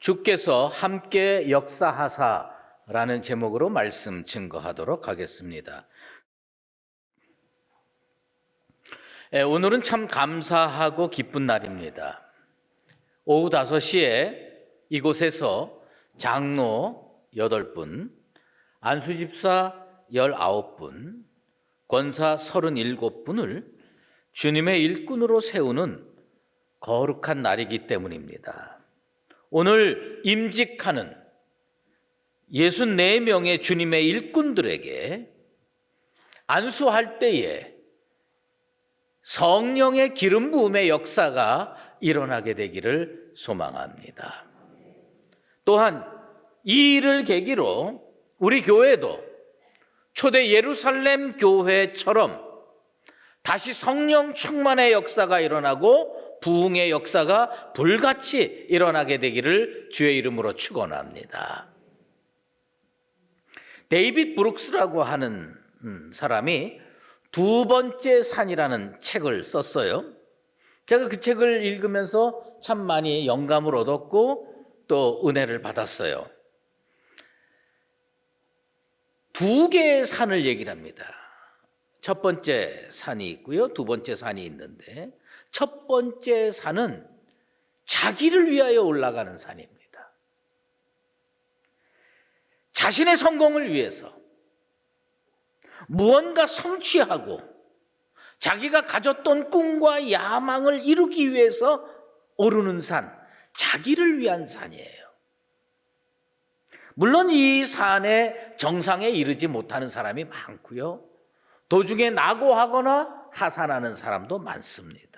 주께서 함께 역사하사라는 제목으로 말씀 증거하도록 하겠습니다. 오늘은 참 감사하고 기쁜 날입니다. 오후 5시에 이곳에서 장로 8분, 안수집사 19분, 권사 37분을 주님의 일꾼으로 세우는 거룩한 날이기 때문입니다. 오늘 임직하는 64명의 주님의 일꾼들에게 안수할 때에 성령의 기름 부음의 역사가 일어나게 되기를 소망합니다. 또한 이 일을 계기로 우리 교회도 초대 예루살렘 교회처럼 다시 성령 충만의 역사가 일어나고 부흥의 역사가 불같이 일어나게 되기를 주의 이름으로 축원합니다. 데이빗 브룩스라고 하는 사람이 두 번째 산이라는 책을 썼어요. 제가 그 책을 읽으면서 참 많이 영감을 얻었고 또 은혜를 받았어요. 두 개의 산을 얘기를 합니다. 첫 번째 산이 있고요, 두 번째 산이 있는데 첫 번째 산은 자기를 위하여 올라가는 산입니다. 자신의 성공을 위해서 무언가 성취하고 자기가 가졌던 꿈과 야망을 이루기 위해서 오르는 산, 자기를 위한 산이에요. 물론 이 산의 정상에 이르지 못하는 사람이 많고요, 도중에 낙오하거나 하산하는 사람도 많습니다.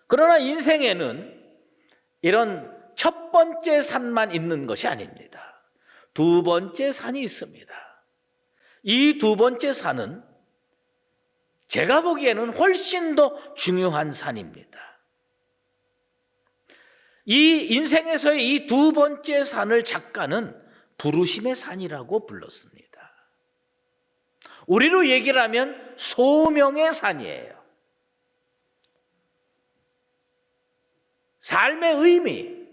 그러나 인생에는 이런 첫 번째 산만 있는 것이 아닙니다. 두 번째 산이 있습니다. 이 두 번째 산은 제가 보기에는 훨씬 더 중요한 산입니다. 이 인생에서의 이 두 번째 산을 작가는 부르심의 산이라고 불렀습니다. 우리로 얘기를 하면 소명의 산이에요. 삶의 의미,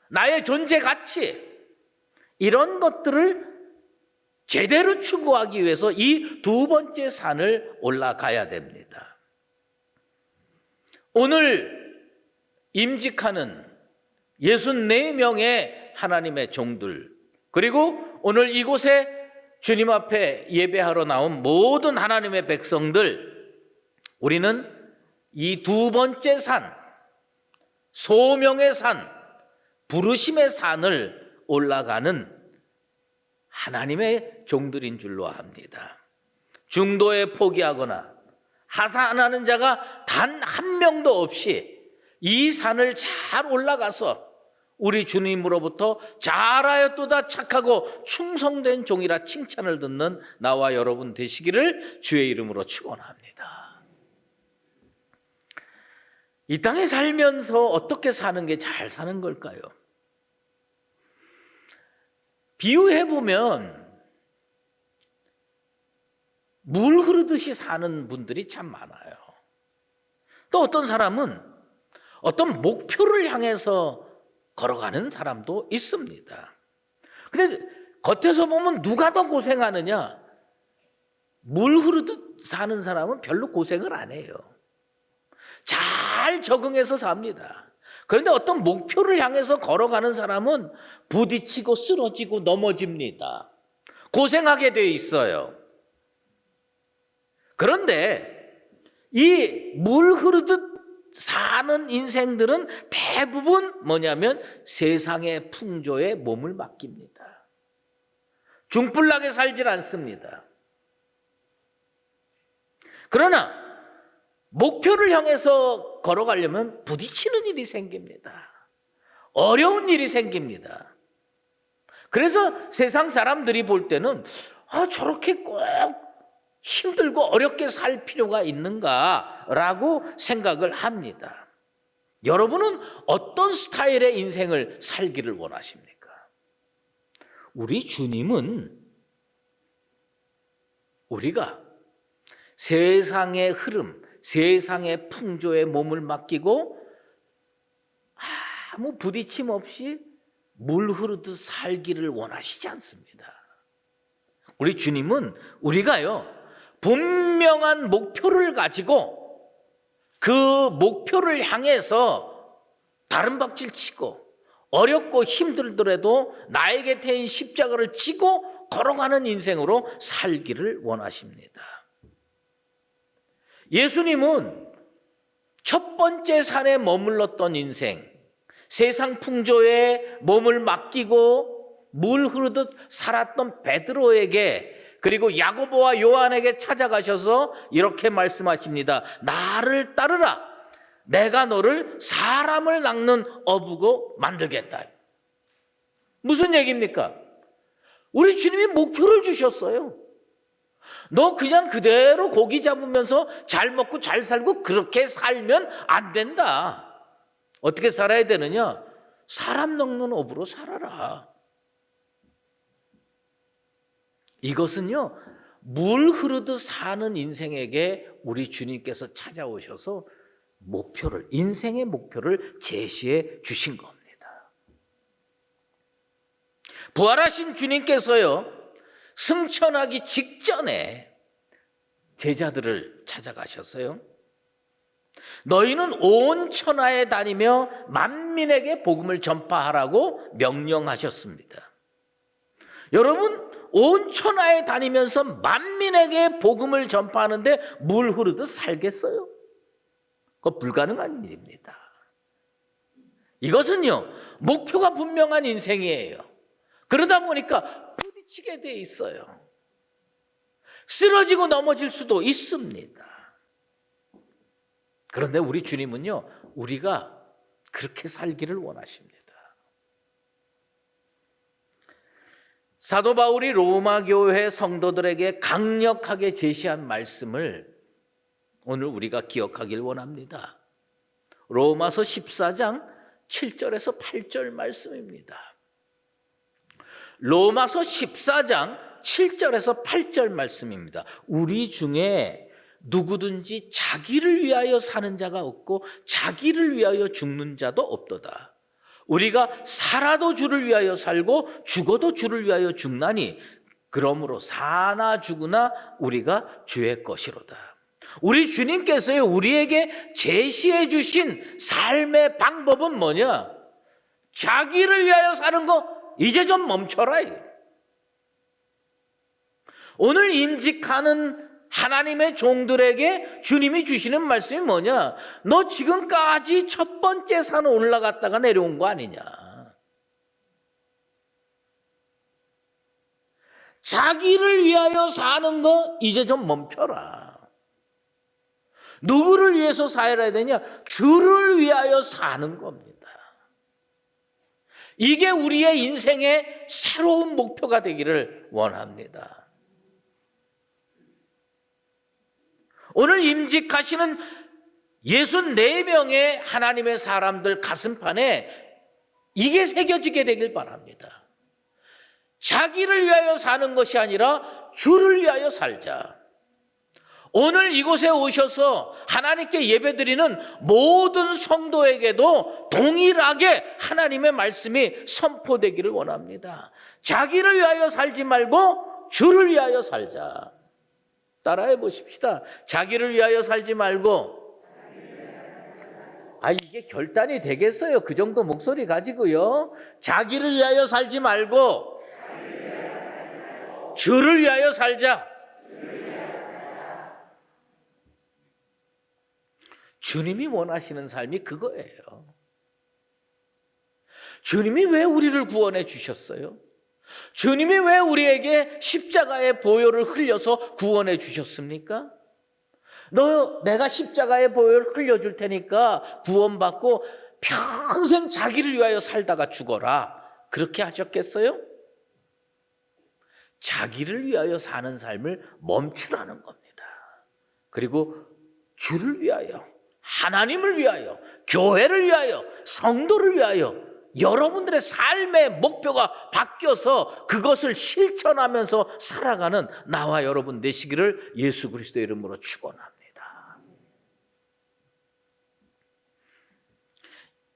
나의 존재 가치, 이런 것들을 제대로 추구하기 위해서 이 두 번째 산을 올라가야 됩니다. 오늘 임직하는 64명의 하나님의 종들, 그리고 오늘 이곳에 주님 앞에 예배하러 나온 모든 하나님의 백성들, 우리는 이 두 번째 산, 소명의 산, 부르심의 산을 올라가는 하나님의 종들인 줄로 압니다. 중도에 포기하거나 하산하는 자가 단 한 명도 없이 이 산을 잘 올라가서 우리 주님으로부터 잘하였도다 착하고 충성된 종이라 칭찬을 듣는 나와 여러분 되시기를 주의 이름으로 축원합니다. 이 땅에 살면서 어떻게 사는 게 잘 사는 걸까요? 비유해보면 물 흐르듯이 사는 분들이 참 많아요. 또 어떤 사람은 어떤 목표를 향해서 걸어가는 사람도 있습니다. 근데 겉에서 보면 누가 더 고생하느냐? 물 흐르듯 사는 사람은 별로 고생을 안 해요. 잘 적응해서 삽니다. 그런데 어떤 목표를 향해서 걸어가는 사람은 부딪히고 쓰러지고 넘어집니다. 고생하게 돼 있어요. 그런데 이 물 흐르듯 사는 인생들은 대부분 뭐냐면 세상의 풍조에 몸을 맡깁니다. 중불나게 살질 않습니다. 그러나 목표를 향해서 걸어가려면 부딪히는 일이 생깁니다. 어려운 일이 생깁니다. 그래서 세상 사람들이 볼 때는 저렇게 꼭 힘들고 어렵게 살 필요가 있는가라고 생각을 합니다. 여러분은 어떤 스타일의 인생을 살기를 원하십니까? 우리 주님은 우리가 세상의 흐름, 세상의 풍조에 몸을 맡기고 아무 부딪힘 없이 물 흐르듯 살기를 원하시지 않습니다. 우리 주님은 우리가요, 분명한 목표를 가지고 그 목표를 향해서 다른박질 치고 어렵고 힘들더라도 나의 곁에 십자가를 지고 걸어가는 인생으로 살기를 원하십니다. 예수님은 첫 번째 산에 머물렀던 인생, 세상 풍조에 몸을 맡기고 물 흐르듯 살았던 베드로에게, 그리고 야고보와 요한에게 찾아가셔서 이렇게 말씀하십니다. 나를 따르라. 내가 너를 사람을 낚는 어부고 만들겠다. 무슨 얘기입니까? 우리 주님이 목표를 주셨어요. 너 그냥 그대로 고기 잡으면서 잘 먹고 잘 살고 그렇게 살면 안 된다. 어떻게 살아야 되느냐? 사람 낚는 어부로 살아라. 이것은요, 물 흐르듯 사는 인생에게 우리 주님께서 찾아오셔서 목표를, 인생의 목표를 제시해 주신 겁니다. 부활하신 주님께서요, 승천하기 직전에 제자들을 찾아가셨어요. 너희는 온 천하에 다니며 만민에게 복음을 전파하라고 명령하셨습니다. 여러분, 온 천하에 다니면서 만민에게 복음을 전파하는데 물 흐르듯 살겠어요? 그거 불가능한 일입니다. 이것은요, 목표가 분명한 인생이에요. 그러다 보니까 부딪히게 돼 있어요. 쓰러지고 넘어질 수도 있습니다. 그런데 우리 주님은요, 우리가 그렇게 살기를 원하십니다. 사도 바울이 로마 교회 성도들에게 강력하게 제시한 말씀을 오늘 우리가 기억하길 원합니다. 로마서 14장 7절에서 8절 말씀입니다. 로마서 14장 7절에서 8절 말씀입니다. 우리 중에 누구든지 자기를 위하여 사는 자가 없고 자기를 위하여 죽는 자도 없도다. 우리가 살아도 주를 위하여 살고 죽어도 주를 위하여 죽나니 그러므로 사나 죽으나 우리가 주의 것이로다. 우리 주님께서요, 우리에게 제시해 주신 삶의 방법은 뭐냐? 자기를 위하여 사는 거 이제 좀 멈춰라. 오늘 임직하는 하나님의 종들에게 주님이 주시는 말씀이 뭐냐? 너 지금까지 첫 번째 산 올라갔다가 내려온 거 아니냐? 자기를 위하여 사는 거 이제 좀 멈춰라. 누구를 위해서 살아야 되냐? 주를 위하여 사는 겁니다. 이게 우리의 인생의 새로운 목표가 되기를 원합니다. 오늘 임직하시는 64명의 하나님의 사람들 가슴판에 이게 새겨지게 되길 바랍니다. 자기를 위하여 사는 것이 아니라 주를 위하여 살자. 오늘 이곳에 오셔서 하나님께 예배드리는 모든 성도에게도 동일하게 하나님의 말씀이 선포되기를 원합니다. 자기를 위하여 살지 말고 주를 위하여 살자. 따라해 보십시다. 자기를 위하여 살지 말고. 이게 결단이 되겠어요? 그 정도 목소리 가지고요. 자기를 위하여 살지 말고 주를 위하여 살자. 주님이 원하시는 삶이 그거예요. 주님이 왜 우리를 구원해 주셨어요? 주님이 왜 우리에게 십자가의 보혈을 흘려서 구원해 주셨습니까? 내가 십자가의 보혈을 흘려줄 테니까 구원받고 평생 자기를 위하여 살다가 죽어라. 그렇게 하셨겠어요? 자기를 위하여 사는 삶을 멈추라는 겁니다. 그리고 주를 위하여, 하나님을 위하여, 교회를 위하여, 성도를 위하여 여러분들의 삶의 목표가 바뀌어서 그것을 실천하면서 살아가는 나와 여러분 되시기를 예수 그리스도의 이름으로 축원합니다.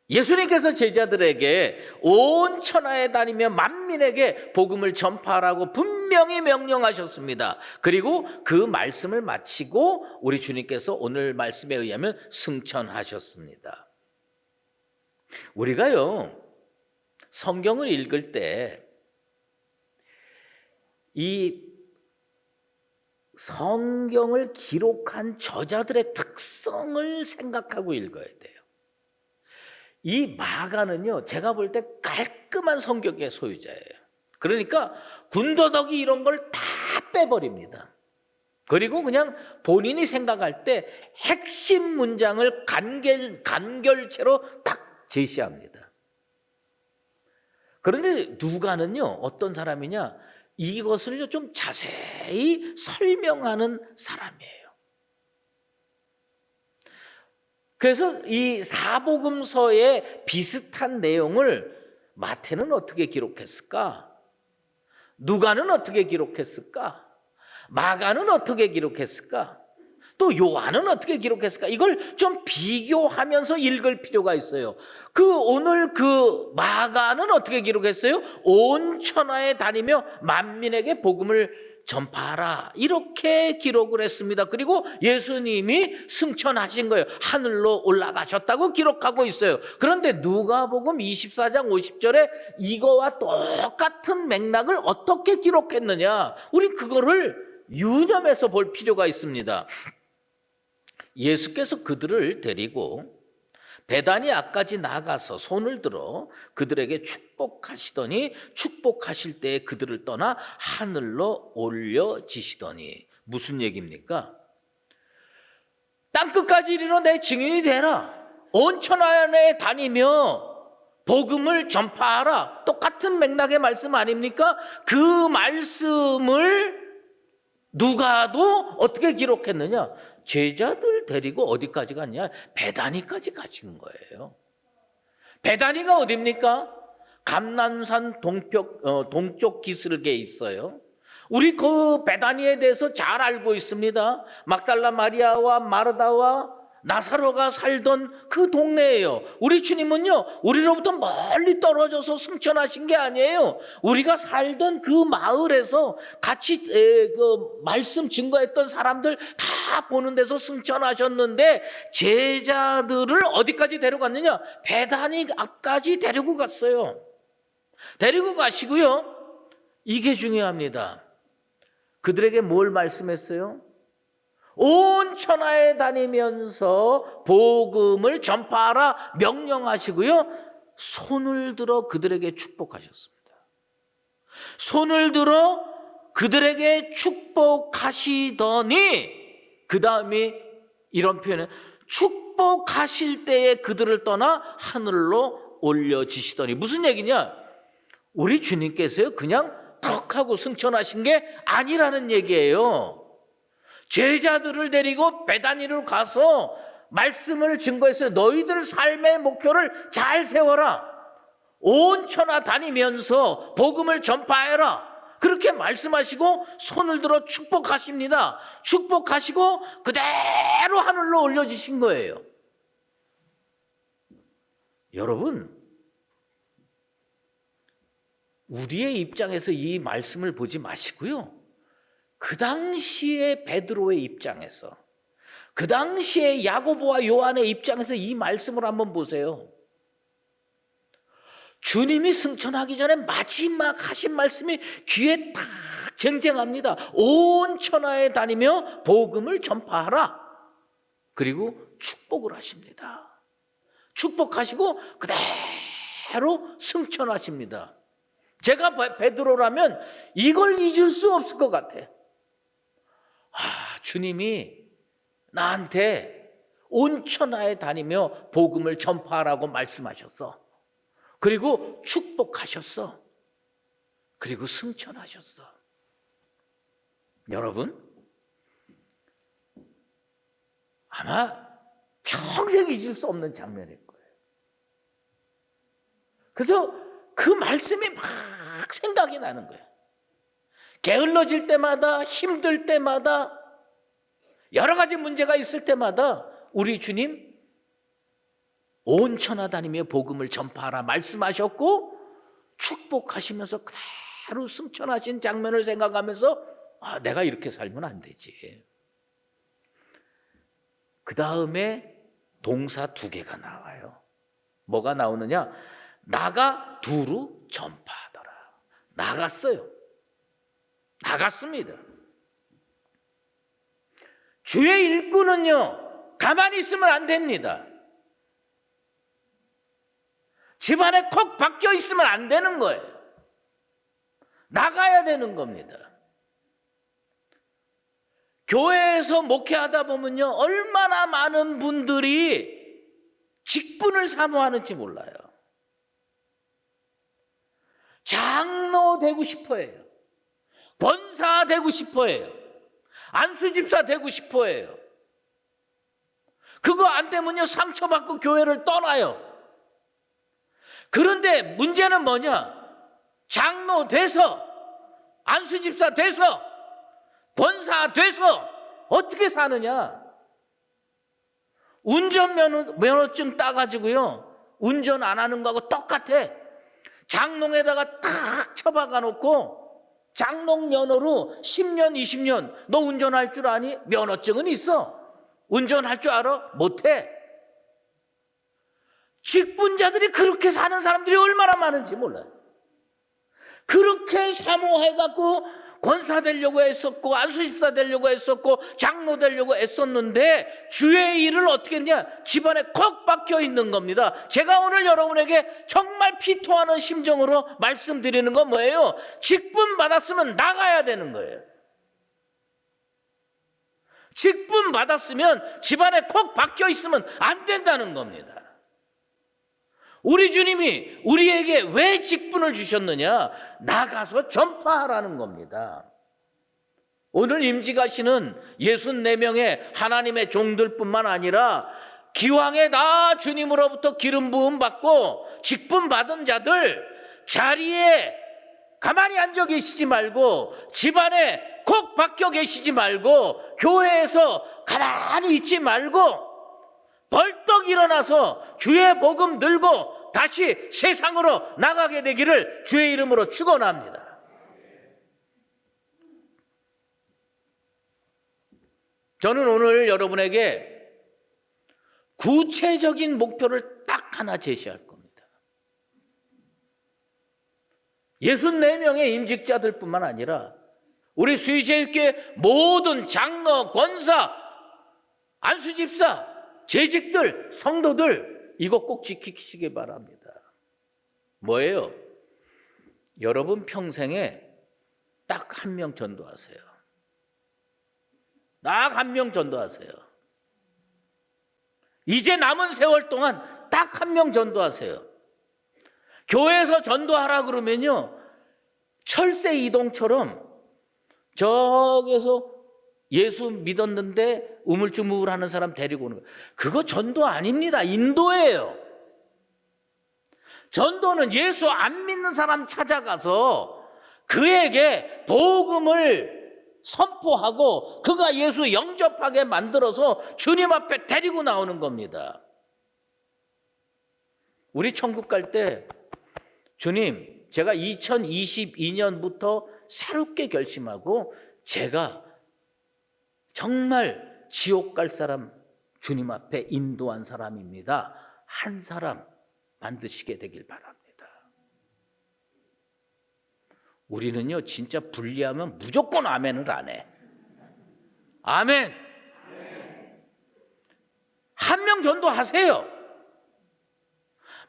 예수님께서 제자들에게 온 천하에 다니며 만민에게 복음을 전파하라고 분명히 명령하셨습니다. 그리고 그 말씀을 마치고 우리 주님께서 오늘 말씀에 의하면 승천하셨습니다. 우리가요, 성경을 읽을 때 이 성경을 기록한 저자들의 특성을 생각하고 읽어야 돼요. 이 마가는요, 제가 볼 때 깔끔한 성격의 소유자예요. 그러니까 군더더기 이런 걸 다 빼버립니다. 그리고 그냥 본인이 생각할 때 핵심 문장을 간결체로 딱 제시합니다. 그런데 누가는요, 어떤 사람이냐, 이것을 좀 자세히 설명하는 사람이에요. 그래서 이 사복음서의 비슷한 내용을 마태는 어떻게 기록했을까? 누가는 어떻게 기록했을까? 마가는 어떻게 기록했을까? 또 요한은 어떻게 기록했을까? 이걸 좀 비교하면서 읽을 필요가 있어요. 오늘 마가는 어떻게 기록했어요? 온 천하에 다니며 만민에게 복음을 전파하라, 이렇게 기록을 했습니다. 그리고 예수님이 승천하신 거예요. 하늘로 올라가셨다고 기록하고 있어요. 그런데 누가복음 24장 50절에 이거와 똑같은 맥락을 어떻게 기록했느냐, 우리 그거를 유념해서 볼 필요가 있습니다. 예수께서 그들을 데리고 베다니아까지 나가서 손을 들어 그들에게 축복하시더니 축복하실 때에 그들을 떠나 하늘로 올려지시더니. 무슨 얘기입니까? 땅끝까지 이르러 내 증인이 되라, 온 천하에 다니며 복음을 전파하라, 똑같은 맥락의 말씀 아닙니까? 그 말씀을 누가도 어떻게 기록했느냐? 제자들 데리고 어디까지 갔냐? 베다니까지 가신 거예요. 베다니가 어디입니까? 감난산 동쪽 기슭에 있어요. 우리 그 베다니에 대해서 잘 알고 있습니다. 막달라 마리아와 마르다와 나사로가 살던 그 동네예요. 우리 주님은요, 우리로부터 멀리 떨어져서 승천하신 게 아니에요. 우리가 살던 그 마을에서 같이 그 말씀 증거했던 사람들 다 보는 데서 승천하셨는데, 제자들을 어디까지 데려갔느냐? 베다니 앞까지 데리고 갔어요. 데리고 가시고요, 이게 중요합니다. 그들에게 뭘 말씀했어요? 온 천하에 다니면서 복음을 전파하라 명령하시고요, 손을 들어 그들에게 축복하셨습니다. 손을 들어 그들에게 축복하시더니, 그 다음이 이런 표현은 축복하실 때에 그들을 떠나 하늘로 올려지시더니. 무슨 얘기냐? 우리 주님께서요, 그냥 턱 하고 승천하신 게 아니라는 얘기예요. 제자들을 데리고 베다니로 가서 말씀을 증거했어요. 너희들 삶의 목표를 잘 세워라, 온 천하 다니면서 복음을 전파해라, 그렇게 말씀하시고 손을 들어 축복하십니다. 축복하시고 그대로 하늘로 올려주신 거예요. 여러분, 우리의 입장에서 이 말씀을 보지 마시고요, 그 당시에 베드로의 입장에서, 그 당시에 야고보와 요한의 입장에서 이 말씀을 한번 보세요. 주님이 승천하기 전에 마지막 하신 말씀이 귀에 딱 쟁쟁합니다. 온 천하에 다니며 복음을 전파하라. 그리고 축복을 하십니다. 축복하시고 그대로 승천하십니다. 제가 베드로라면 이걸 잊을 수 없을 것 같아. 주님이 나한테 온 천하에 다니며 복음을 전파하라고 말씀하셨어. 그리고 축복하셨어. 그리고 승천하셨어. 여러분, 아마 평생 잊을 수 없는 장면일 거예요. 그래서 그 말씀이 막 생각이 나는 거예요. 게을러질 때마다, 힘들 때마다, 여러 가지 문제가 있을 때마다 우리 주님 온 천하 다니며 복음을 전파하라 말씀하셨고 축복하시면서 그대로 승천하신 장면을 생각하면서 내가 이렇게 살면 안 되지. 그 다음에 동사 2개가 나와요. 뭐가 나오느냐? 나가 두루 전파하더라. 나갔어요. 나갔습니다. 주의 일꾼은요, 가만히 있으면 안 됩니다. 집안에 콕 박혀 있으면 안 되는 거예요. 나가야 되는 겁니다. 교회에서 목회하다 보면요, 얼마나 많은 분들이 직분을 사모하는지 몰라요. 장로 되고 싶어해요. 권사 되고 싶어해요. 안수집사 되고 싶어해요. 그거 안 되면요, 상처받고 교회를 떠나요. 그런데 문제는 뭐냐? 장로 돼서, 안수집사 돼서, 권사 돼서 어떻게 사느냐? 운전면허증 따가지고요, 운전 안 하는 거하고 똑같아. 장롱에다가 탁 쳐박아 놓고 장롱 면허로 10년, 20년 너 운전할 줄 아니? 면허증은 있어. 운전할 줄 알아? 못해. 직분자들이 그렇게 사는 사람들이 얼마나 많은지 몰라요. 그렇게 사모해갖고 권사 되려고 했었고 안수집사 되려고 했었고 장로 되려고 애썼는데 주의 일을 어떻게 했냐? 집안에 콕 박혀 있는 겁니다. 제가 오늘 여러분에게 정말 피토하는 심정으로 말씀드리는 건 뭐예요? 직분 받았으면 나가야 되는 거예요. 직분 받았으면 집안에 콕 박혀 있으면 안 된다는 겁니다. 우리 주님이 우리에게 왜 직분을 주셨느냐? 나가서 전파하라는 겁니다. 오늘 임직하시는 64명의 하나님의 종들뿐만 아니라 기왕에 다 주님으로부터 기름 부음 받고 직분 받은 자들, 자리에 가만히 앉아 계시지 말고, 집안에 콕 박혀 계시지 말고, 교회에서 가만히 있지 말고 벌떡 일어나서 주의 복음 들고 다시 세상으로 나가게 되기를 주의 이름으로 축원합니다. 저는 오늘 여러분에게 구체적인 목표를 딱 하나 제시할 겁니다. 64명의 임직자들뿐만 아니라 우리 수의제일교회 모든 장로, 권사, 안수집사, 재직들, 성도들 이거 꼭 지키시기 바랍니다. 뭐예요? 여러분 평생에 딱 1명 전도하세요. 딱 1명 전도하세요. 이제 남은 세월 동안 딱 1명 전도하세요. 교회에서 전도하라 그러면요, 철새 이동처럼 저기서 예수 믿었는데 우물쭈물하는 사람 데리고 오는 거예요. 그거 전도 아닙니다. 인도예요. 전도는 예수 안 믿는 사람 찾아가서 그에게 복음을 선포하고 그가 예수 영접하게 만들어서 주님 앞에 데리고 나오는 겁니다. 우리 천국 갈 때 주님, 제가 2022년부터 새롭게 결심하고 제가 정말 지옥 갈 사람 주님 앞에 인도한 사람입니다. 한 사람 만드시게 되길 바랍니다. 우리는요, 진짜 불리하면 무조건 아멘을 안 해. 아멘. 1명 전도하세요.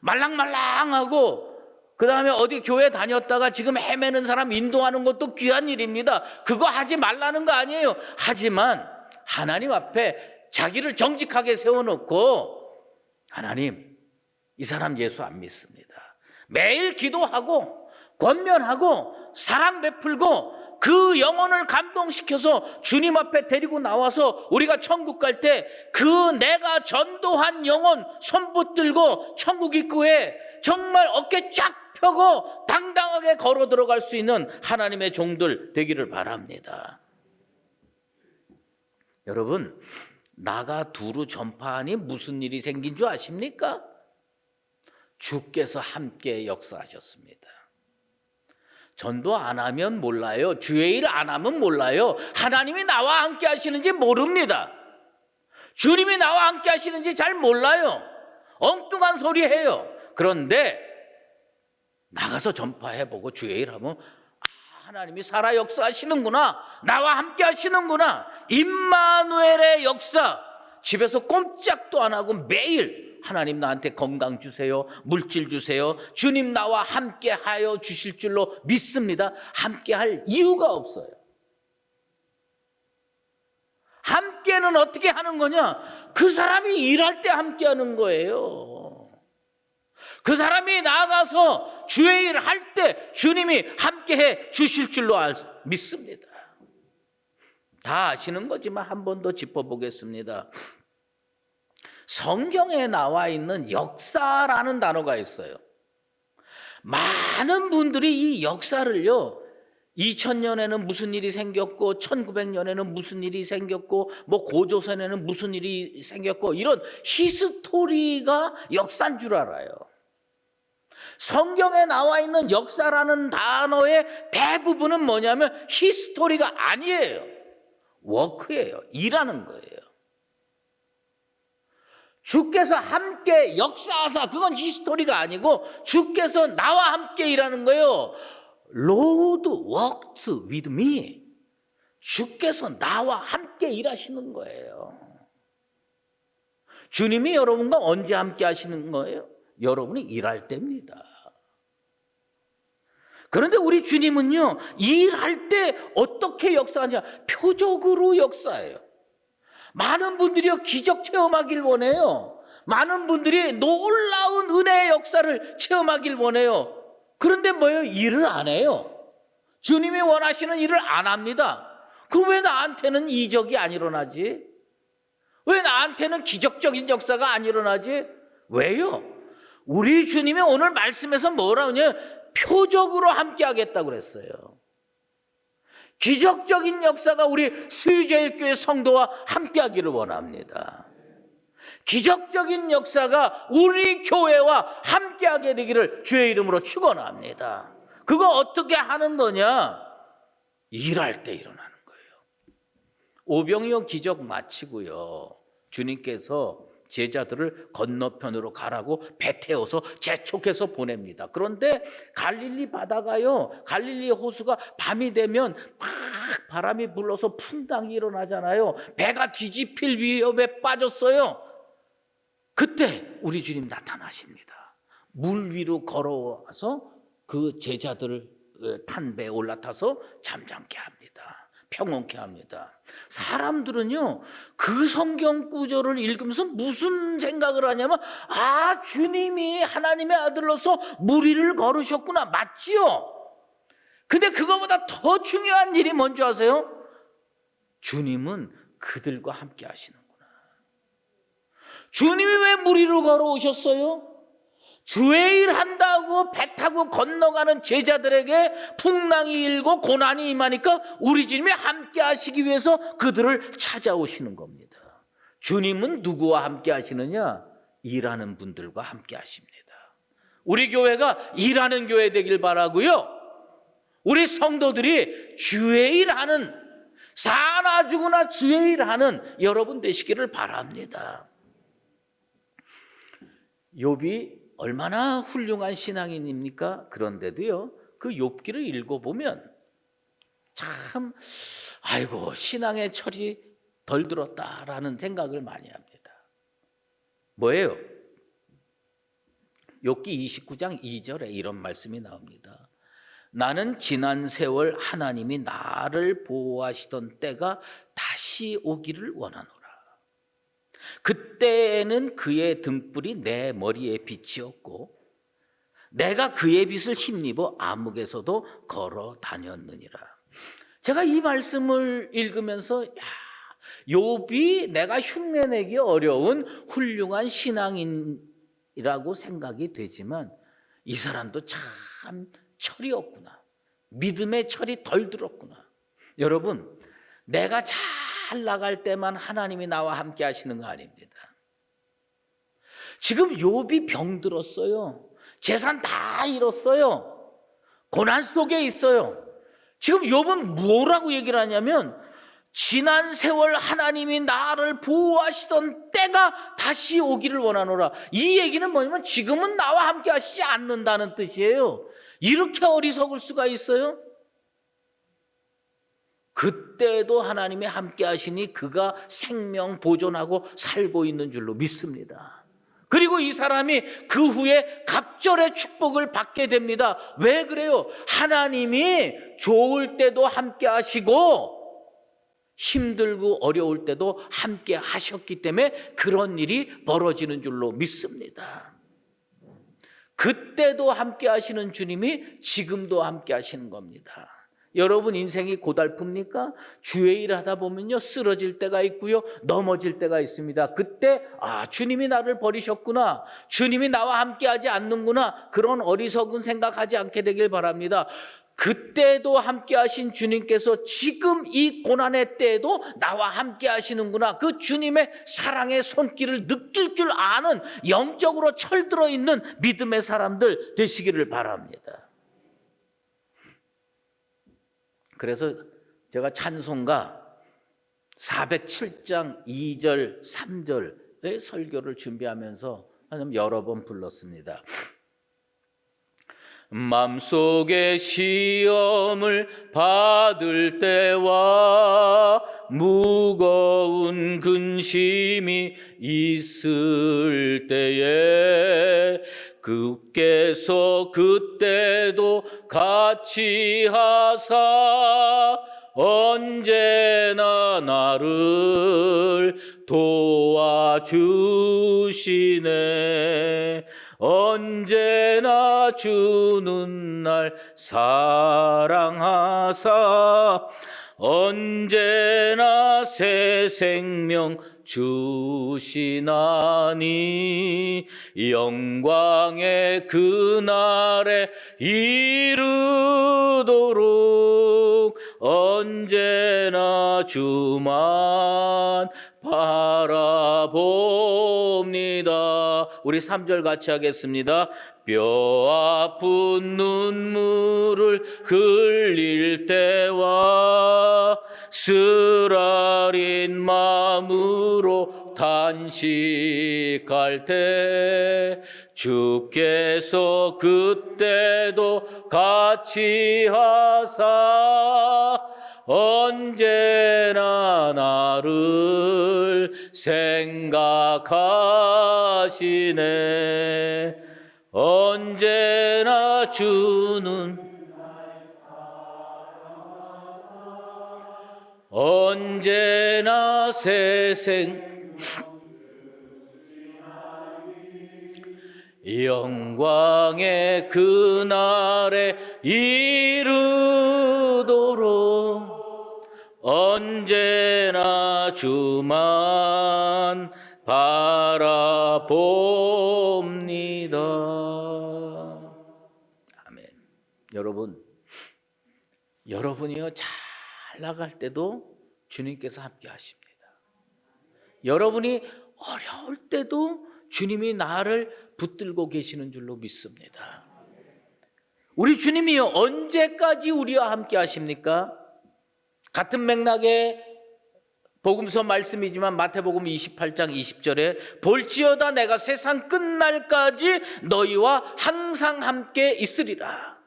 말랑말랑하고 그 다음에 어디 교회 다녔다가 지금 헤매는 사람 인도하는 것도 귀한 일입니다. 그거 하지 말라는 거 아니에요. 하지만 하나님 앞에 자기를 정직하게 세워놓고, 하나님, 이 사람 예수 안 믿습니다. 매일 기도하고 권면하고 사랑 베풀고 그 영혼을 감동시켜서 주님 앞에 데리고 나와서 우리가 천국 갈 때 그 내가 전도한 영혼 손 붙들고 천국 입구에 정말 어깨 쫙 펴고 당당하게 걸어 들어갈 수 있는 하나님의 종들 되기를 바랍니다. 여러분, 나가 두루 전파하니 무슨 일이 생긴 줄 아십니까? 주께서 함께 역사하셨습니다. 전도 안 하면 몰라요. 주의 일 안 하면 몰라요. 하나님이 나와 함께 하시는지 모릅니다. 주님이 나와 함께 하시는지 잘 몰라요. 엉뚱한 소리 해요. 그런데 나가서 전파해보고 주의 일 하면 하나님이 살아 역사하시는구나. 나와 함께 하시는구나. 임마누엘의 역사. 집에서 꼼짝도 안 하고 매일 하나님 나한테 건강 주세요. 물질 주세요. 주님 나와 함께 하여 주실 줄로 믿습니다. 함께 할 이유가 없어요. 함께는 어떻게 하는 거냐? 그 사람이 일할 때 함께 하는 거예요. 그 사람이 나가서 주의 일을 할 때 주님이 함께해 주실 줄로 믿습니다. 다 아시는 거지만 한 번 더 짚어보겠습니다. 성경에 나와 있는 역사라는 단어가 있어요. 많은 분들이 이 역사를요, 2000년에는 무슨 일이 생겼고 1900년에는 무슨 일이 생겼고 뭐 고조선에는 무슨 일이 생겼고 이런 히스토리가 역사인 줄 알아요. 성경에 나와 있는 역사라는 단어의 대부분은 뭐냐면 히스토리가 아니에요. 워크예요. 일하는 거예요. 주께서 함께 역사하사, 그건 히스토리가 아니고 주께서 나와 함께 일하는 거예요. Lord walked with me. 주께서 나와 함께 일하시는 거예요. 주님이 여러분과 언제 함께 하시는 거예요? 여러분이 일할 때입니다. 그런데 우리 주님은요, 일할 때 어떻게 역사하냐? 표적으로 역사해요. 많은 분들이요, 기적 체험하길 원해요. 많은 분들이 놀라운 은혜의 역사를 체험하길 원해요. 그런데 뭐예요? 일을 안 해요. 주님이 원하시는 일을 안 합니다. 그럼 왜 나한테는 이적이 안 일어나지? 왜 나한테는 기적적인 역사가 안 일어나지? 왜요? 우리 주님이 오늘 말씀에서 뭐라고 하냐? 표적으로 함께 하겠다고 그랬어요. 기적적인 역사가 우리 수유제일교회 성도와 함께 하기를 원합니다. 기적적인 역사가 우리 교회와 함께 하게 되기를 주의 이름으로 축원합니다. 그거 어떻게 하는 거냐? 일할 때 일어나는 거예요. 오병이어 기적 마치고요, 주님께서 제자들을 건너편으로 가라고 배 태워서 재촉해서 보냅니다. 그런데 갈릴리 바다가요, 갈릴리 호수가 밤이 되면 막 바람이 불러서 풍랑이 일어나잖아요. 배가 뒤집힐 위협에 빠졌어요. 그때 우리 주님 나타나십니다. 물 위로 걸어와서 그 제자들을 탄 배에 올라타서 잠잠케 합니다. 평온케 합니다. 사람들은요, 그 성경 구절을 읽으면서 무슨 생각을 하냐면, 아, 주님이 하나님의 아들로서 물 위를 걸으셨구나. 맞지요? 근데 그거보다 더 중요한 일이 뭔지 아세요? 주님은 그들과 함께 하시는구나. 주님이 왜 물 위를 걸어오셨어요? 주의 일 한다고 배 타고 건너가는 제자들에게 풍랑이 일고 고난이 임하니까 우리 주님이 함께 하시기 위해서 그들을 찾아오시는 겁니다. 주님은 누구와 함께 하시느냐? 일하는 분들과 함께 하십니다. 우리 교회가 일하는 교회 되길 바라고요, 우리 성도들이 주의 일하는, 사나 죽으나 주의 일하는 여러분 되시기를 바랍니다. 욥이 얼마나 훌륭한 신앙인입니까? 그런데도요, 그 욥기를 읽어보면 참, 아이고, 신앙의 철이 덜 들었다라는 생각을 많이 합니다. 뭐예요? 욥기 29장 2절에 이런 말씀이 나옵니다. 나는 지난 세월 하나님이 나를 보호하시던 때가 다시 오기를 원하노라. 그때에는 그의 등불이 내 머리에 빛이었고 내가 그의 빛을 힘입어 암흑에서도 걸어 다녔느니라. 제가 이 말씀을 읽으면서 욥이 내가 흉내내기 어려운 훌륭한 신앙인이라고 생각이 되지만 이 사람도 참 철이 없구나. 믿음의 철이 덜 들었구나. 여러분, 내가 잘 나갈 때만 하나님이 나와 함께 하시는 거 아닙니다. 지금 욥이 병들었어요. 재산 다 잃었어요. 고난 속에 있어요. 지금 욥은 뭐라고 얘기를 하냐면 지난 세월 하나님이 나를 보호하시던 때가 다시 오기를 원하노라. 이 얘기는 뭐냐면 지금은 나와 함께 하시지 않는다는 뜻이에요. 이렇게 어리석을 수가 있어요? 그때도 하나님이 함께 하시니 그가 생명 보존하고 살고 있는 줄로 믿습니다. 그리고 이 사람이 그 후에 갑절의 축복을 받게 됩니다. 왜 그래요? 하나님이 좋을 때도 함께 하시고 힘들고 어려울 때도 함께 하셨기 때문에 그런 일이 벌어지는 줄로 믿습니다. 그때도 함께 하시는 주님이 지금도 함께 하시는 겁니다. 여러분 인생이 고달픕니까? 주의 일 하다 보면요 쓰러질 때가 있고요 넘어질 때가 있습니다. 그때 주님이 나를 버리셨구나, 주님이 나와 함께하지 않는구나, 그런 어리석은 생각하지 않게 되길 바랍니다. 그때도 함께 하신 주님께서 지금 이 고난의 때에도 나와 함께 하시는구나, 그 주님의 사랑의 손길을 느낄 줄 아는 영적으로 철들어 있는 믿음의 사람들 되시기를 바랍니다. 그래서 제가 찬송가 407장 2절 3절의 설교를 준비하면서 여러 번 불렀습니다. 맘속에 시험을 받을 때와 무거운 근심이 있을 때에 주께서 그때도 같이 하사 언제나 나를 도와주시네. 언제나 주는 날 사랑하사 언제나 새 생명 주시나니 영광의 그날에 이르도록 언제나 주만 바라봅니다. 우리 3절 같이 하겠습니다. 뼈 아픈 눈물을 흘릴 때와 쓰라린 마음으로 단식할 때 주께서 그때도 같이 하사 언제나 나를 생각하시네. 언제나 주는 언제나 새생 영광의 그날에 이르도록 언제나 주만 바라봅니다. 아멘. 여러분이요 잘 나갈 때도 주님께서 함께 하십니다. 여러분이 어려울 때도 주님이 나를 붙들고 계시는 줄로 믿습니다. 우리 주님이요 언제까지 우리와 함께 하십니까? 같은 맥락의 복음서 말씀이지만 마태복음 28장 20절에 볼지어다 내가 세상 끝날까지 너희와 항상 함께 있으리라.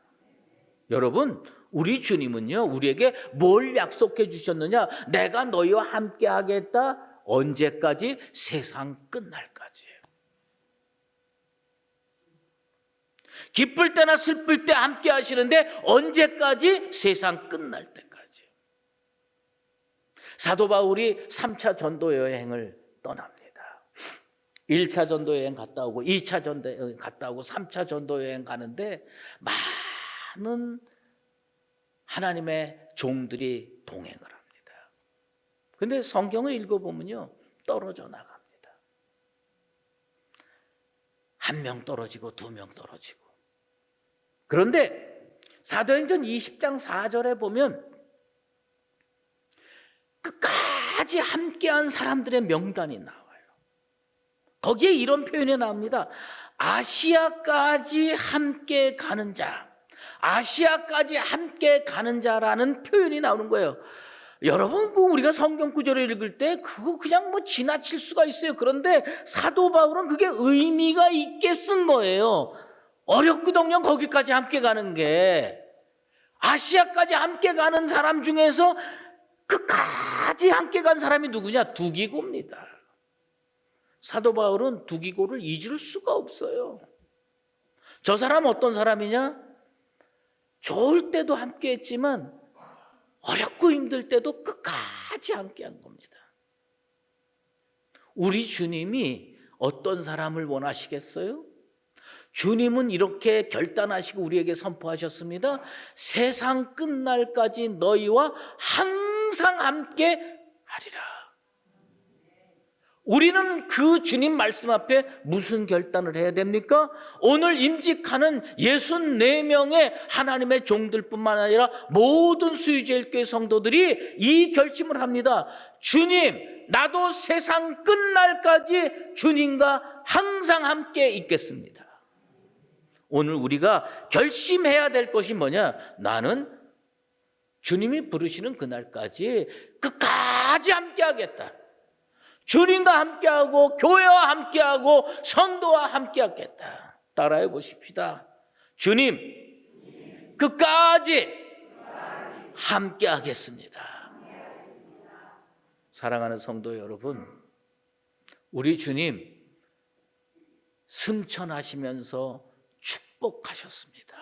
여러분 우리 주님은요 우리에게 뭘 약속해 주셨느냐? 내가 너희와 함께 하겠다. 언제까지? 세상 끝날까지예요. 기쁠 때나 슬플 때 함께 하시는데 언제까지? 세상 끝날 때까지. 사도 바울이 3차 전도 여행을 떠납니다. 1차 전도 여행 갔다 오고 2차 전도 여행 갔다 오고 3차 전도 여행 가는데 많은 하나님의 종들이 동행을 합니다. 그런데 성경을 읽어보면요 떨어져 나갑니다. 1명 떨어지고 2명 떨어지고. 그런데 사도행전 20장 4절에 보면 끝까지 함께한 사람들의 명단이 나와요. 거기에 이런 표현이 나옵니다. 아시아까지 함께 가는 자, 아시아까지 함께 가는 자라는 표현이 나오는 거예요. 여러분, 우리가 성경 구절을 읽을 때 그거 그냥 지나칠 수가 있어요. 그런데 사도 바울은 그게 의미가 있게 쓴 거예요. 어렵거든요, 거기까지 함께 가는 게. 아시아까지 함께 가는 사람 중에서 끝까지 함께 간 사람이 누구냐? 두기고입니다. 사도 바울은 두기고를 잊을 수가 없어요. 저 사람 어떤 사람이냐? 좋을 때도 함께 했지만 어렵고 힘들 때도 끝까지 함께 한 겁니다. 우리 주님이 어떤 사람을 원하시겠어요? 주님은 이렇게 결단하시고 우리에게 선포하셨습니다. 세상 끝날까지 너희와 항상 함께 하리라. 우리는 그 주님 말씀 앞에 무슨 결단을 해야 됩니까? 오늘 임직하는 64명의 하나님의 종들뿐만 아니라 모든 수유제일교회 성도들이 이 결심을 합니다. 주님, 나도 세상 끝날까지 주님과 항상 함께 있겠습니다. 오늘 우리가 결심해야 될 것이 뭐냐? 나는 주님이 부르시는 그날까지 끝까지 함께 하겠다. 주님과 함께하고 교회와 함께하고 성도와 함께하겠다. 따라해 보십시다. 주님, 끝까지 함께하겠습니다. 사랑하는 성도 여러분, 우리 주님 승천하시면서 축복하셨습니다.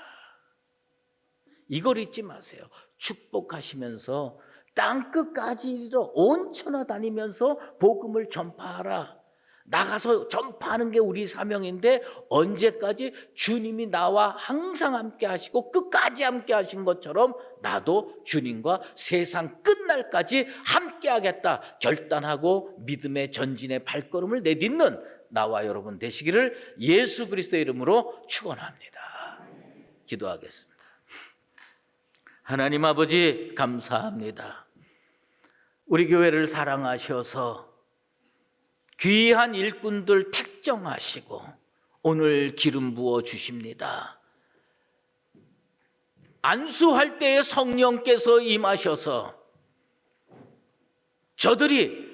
이걸 잊지 마세요. 축복하시면서 땅끝까지 이르러 온 천하 다니면서 복음을 전파하라. 나가서 전파하는 게 우리 사명인데 언제까지? 주님이 나와 항상 함께 하시고 끝까지 함께 하신 것처럼 나도 주님과 세상 끝날까지 함께 하겠다 결단하고 믿음의 전진의 발걸음을 내딛는 나와 여러분 되시기를 예수 그리스도의 이름으로 축원합니다. 기도하겠습니다. 하나님 아버지, 감사합니다. 우리 교회를 사랑하셔서 귀한 일꾼들 택정하시고 오늘 기름 부어 주십니다. 안수할 때에 성령께서 임하셔서 저들이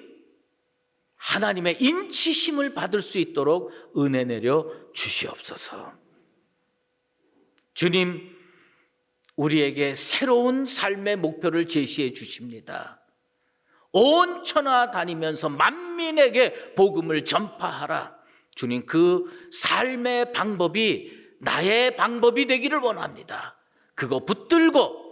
하나님의 인치심을 받을 수 있도록 은혜 내려 주시옵소서. 주님, 우리에게 새로운 삶의 목표를 제시해 주십니다. 온 천하 다니면서 만민에게 복음을 전파하라. 주님, 그 삶의 방법이 나의 방법이 되기를 원합니다. 그거 붙들고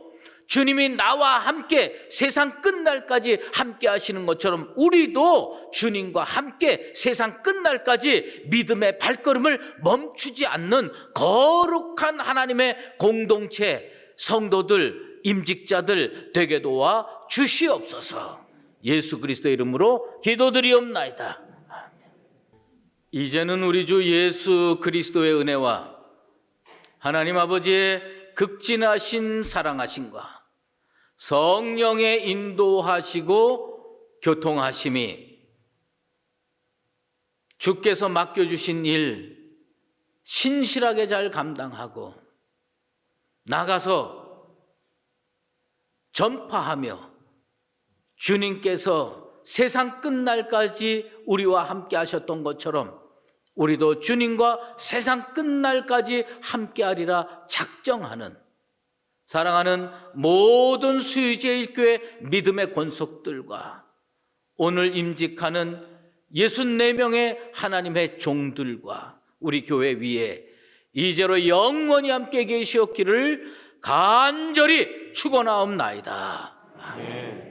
주님이 나와 함께 세상 끝날까지 함께 하시는 것처럼 우리도 주님과 함께 세상 끝날까지 믿음의 발걸음을 멈추지 않는 거룩한 하나님의 공동체 성도들, 임직자들 되게 도와 주시옵소서. 예수 그리스도의 이름으로 기도드리옵나이다. 아멘. 이제는 우리 주 예수 그리스도의 은혜와 하나님 아버지의 극진하신 사랑하심과 성령의 인도하시고 교통하심이 주께서 맡겨주신 일 신실하게 잘 감당하고 나가서 전파하며 주님께서 세상 끝날까지 우리와 함께 하셨던 것처럼 우리도 주님과 세상 끝날까지 함께하리라 작정하는 사랑하는 모든 수유제일교회 믿음의 권속들과 오늘 임직하는 64명의 하나님의 종들과 우리 교회 위에 이제로 영원히 함께 계시옵기를 간절히 축원하옵나이다. 아멘.